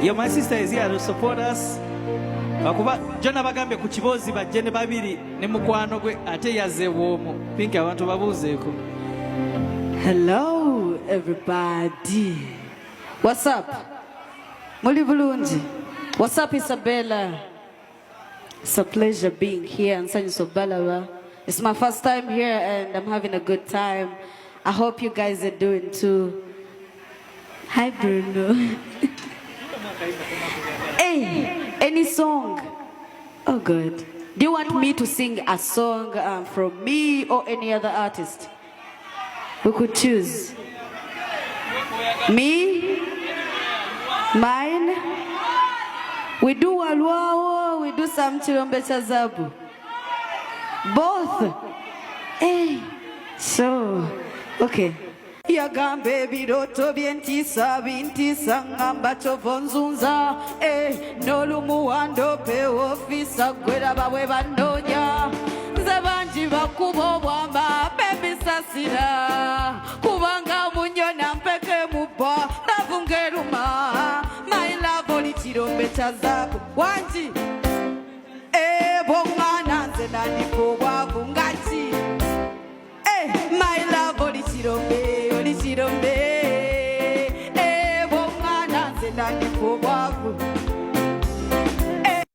Yeah, my sister is here to support us. Akuba Jona bagambye ku kibozi bajje ne babiri ne mukwano gwe ate yazze bwomu. Pinky abantu babuzeeko. Hello everybody. What's up? Muli bulungi. What's up Isabella? It's a pleasure being here in San Balawa. It's my first time here and I'm having a good time. I hope you guys are doing too. Hi Bruno. Hey, any song? Oh good. Do you want me to sing a song from me or any other artist? We could choose. Me? Mine? We do Walwao, we do some Chilombe Chazabu. Both? Hey, so, okay. Yagambe biroto bientisa bintisa ngamba chovonzunza nolumu wando pe ofisa gwera bawe bandonya zabanji bakubo bwamba bebisasira kubanga munyona mpeke muba navungeruma my love oli chirombe chazabu wanji bongana nze nandiko bwavu ngati my love oli chirombe